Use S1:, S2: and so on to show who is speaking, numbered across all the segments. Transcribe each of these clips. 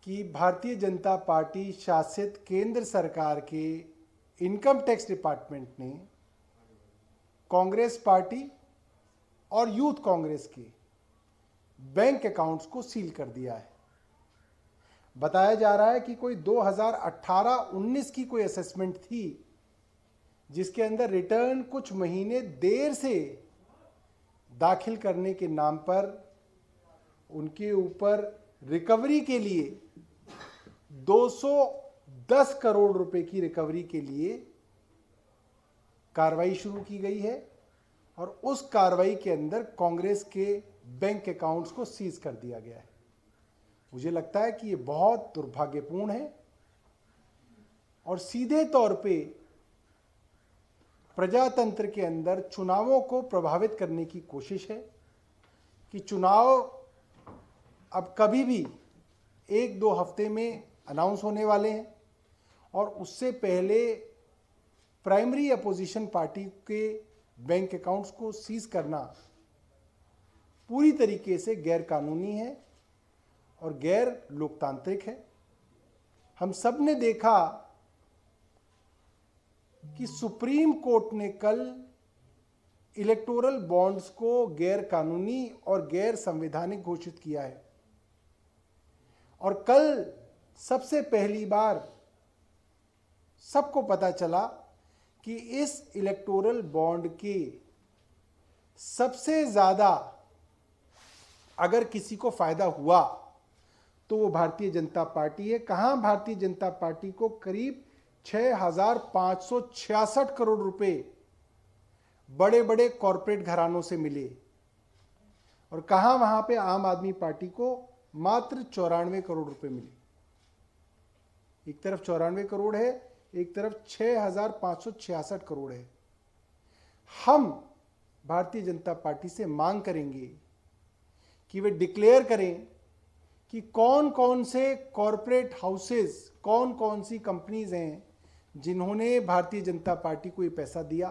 S1: कि भारतीय जनता पार्टी शासित केंद्र सरकार के इनकम टैक्स डिपार्टमेंट ने कांग्रेस पार्टी और यूथ कांग्रेस के बैंक अकाउंट्स को सील कर दिया है। बताया जा रहा है कि कोई 2018-19 की कोई असेसमेंट थी जिसके अंदर रिटर्न कुछ महीने देर से दाखिल करने के नाम पर उनके ऊपर रिकवरी के लिए 210 करोड़ रुपए की रिकवरी के लिए कार्रवाई शुरू की गई है और उस कार्रवाई के अंदर कांग्रेस के बैंक अकाउंट्स को सीज कर दिया गया है। मुझे लगता है कि ये बहुत दुर्भाग्यपूर्ण है और सीधे तौर पे प्रजातंत्र के अंदर चुनावों को प्रभावित करने की कोशिश है कि चुनाव अब कभी भी 1-2 हफ्ते में अनाउंस होने वाले हैं और उससे पहले प्राइमरी अपोजिशन पार्टी के बैंक अकाउंट्स को सीज करना पूरी तरीके से गैर कानूनी है और गैर लोकतांत्रिक है। हम सब ने देखा कि सुप्रीम कोर्ट ने कल इलेक्टोरल बॉन्ड्स को गैर कानूनी और गैर संवैधानिक घोषित किया है और कल सबसे पहली बार सबको पता चला कि इस इलेक्टोरल बॉन्ड के सबसे ज्यादा अगर किसी को फायदा हुआ तो वो भारतीय जनता पार्टी है। कहां भारतीय जनता पार्टी को करीब 6,566 करोड़ रुपए बड़े बड़े कॉरपोरेट घरानों से मिले और कहां वहां पे आम आदमी पार्टी को मात्र 94 करोड़ रुपए मिले। एक तरफ 94 करोड़ है, एक तरफ 6,566 करोड़ है। हम भारतीय जनता पार्टी से मांग करेंगे कि वे डिक्लेयर करें कि कौन कौन से कॉरपोरेट हाउसेस, कौन कौन सी कंपनीज हैं जिन्होंने भारतीय जनता पार्टी को ये पैसा दिया।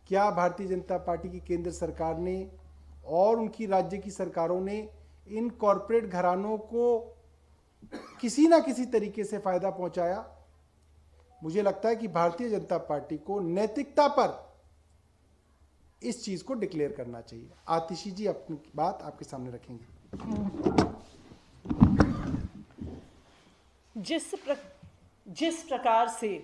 S1: क्या भारतीय जनता पार्टी की केंद्र सरकार ने और उनकी राज्य की सरकारों ने इन कॉरपोरेट घरानों को किसी ना किसी तरीके से फायदा पहुंचाया? मुझे लगता है कि भारतीय जनता पार्टी को नैतिकता पर इस चीज को डिक्लेयर करना चाहिए। आतिशी जी अपनी बात आपके सामने रखेंगे।
S2: जिस प्रकार से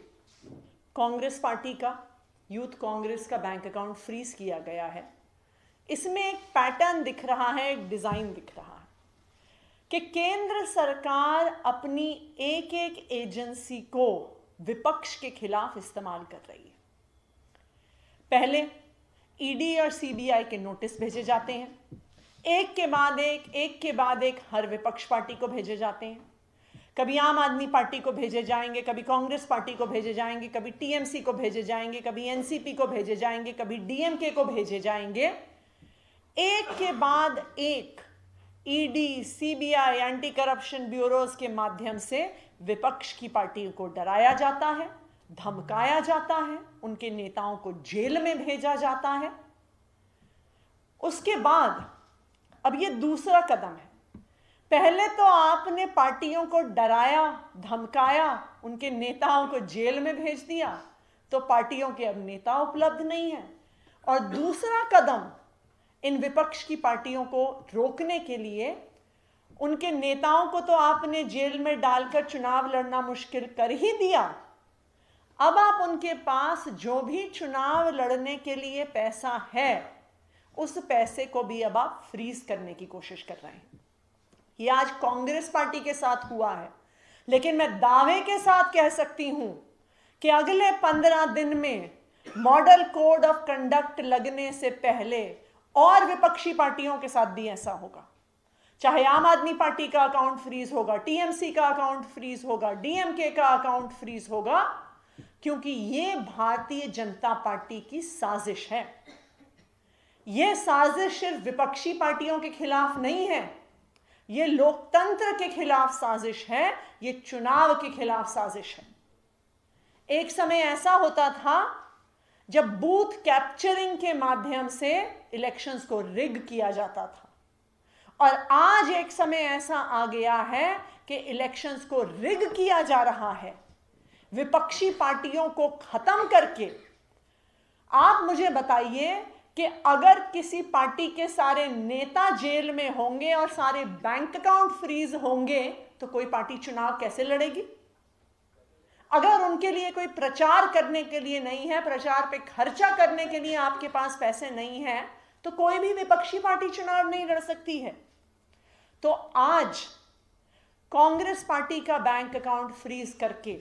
S2: कांग्रेस पार्टी का, यूथ कांग्रेस का बैंक अकाउंट फ्रीज किया गया है, इसमें एक पैटर्न दिख रहा है, एक डिजाइन दिख रहा है कि केंद्र सरकार अपनी एक एक एजेंसी को विपक्ष के खिलाफ इस्तेमाल कर रही है। पहले ईडी और सीबीआई के नोटिस भेजे जाते हैं, एक के बाद एक हर विपक्ष पार्टी को भेजे जाते हैं। कभी आम आदमी पार्टी को भेजे जाएंगे, कभी कांग्रेस पार्टी को भेजे जाएंगे, कभी टीएमसी को भेजे जाएंगे, कभी एनसीपी को भेजे जाएंगे, कभी डीएमके को भेजे जाएंगे। एक के बाद एक ED, CBI, anti corruption bureaus के माध्यम से विपक्ष की पार्टी को डराया जाता है, धमकाया जाता है, उनके नेताओं को जेल में भेजा जाता है। उसके बाद अब ये दूसरा कदम है। पहले तो आपने पार्टियों को डराया, धमकाया, उनके नेताओं को जेल में भेज दिया, तो पार्टियों के अब नेता उपलब्ध नहीं है। और दूसरा कदम, इन विपक्ष की पार्टियों को रोकने के लिए उनके नेताओं को तो आपने जेल में डालकर चुनाव लड़ना मुश्किल कर ही दिया। अब आप उनके पास जो भी चुनाव लड़ने के लिए पैसा है, उस पैसे को भी अब आप फ्रीज करने की कोशिश कर रहे हैं। ये आज कांग्रेस पार्टी के साथ हुआ है, लेकिन मैं दावे के साथ कह सकती हूं कि अगले 15 दिन में मॉडल कोड ऑफ कंडक्ट लगने से पहले और विपक्षी पार्टियों के साथ भी ऐसा होगा। चाहे आम आदमी पार्टी का अकाउंट फ्रीज होगा, टीएमसी का अकाउंट फ्रीज होगा, डीएमके का अकाउंट फ्रीज होगा, क्योंकि ये भारतीय जनता पार्टी की साजिश है। यह साजिश सिर्फ विपक्षी पार्टियों के खिलाफ नहीं है, यह लोकतंत्र के खिलाफ साजिश है, यह चुनाव के खिलाफ साजिश है। एक समय ऐसा होता था जब बूथ कैप्चरिंग के माध्यम से इलेक्शंस को रिग किया जाता था और आज एक समय ऐसा आ गया है कि इलेक्शंस को रिग किया जा रहा है, विपक्षी पार्टियों को खत्म करके। आप मुझे बताइए कि अगर किसी पार्टी के सारे नेता जेल में होंगे और सारे बैंक अकाउंट फ्रीज होंगे तो कोई पार्टी चुनाव कैसे लड़ेगी? अगर उनके लिए कोई प्रचार करने के लिए नहीं है, प्रचार पे खर्चा करने के लिए आपके पास पैसे नहीं है, तो कोई भी विपक्षी पार्टी चुनाव नहीं लड़ सकती है। तो आज कांग्रेस पार्टी का बैंक अकाउंट फ्रीज करके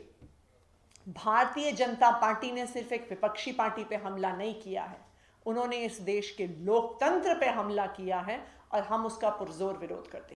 S2: भारतीय जनता पार्टी ने सिर्फ एक विपक्षी पार्टी पे हमला नहीं किया है, उन्होंने इस देश के लोकतंत्र पे हमला किया है और हम उसका पुरजोर विरोध करते हैं।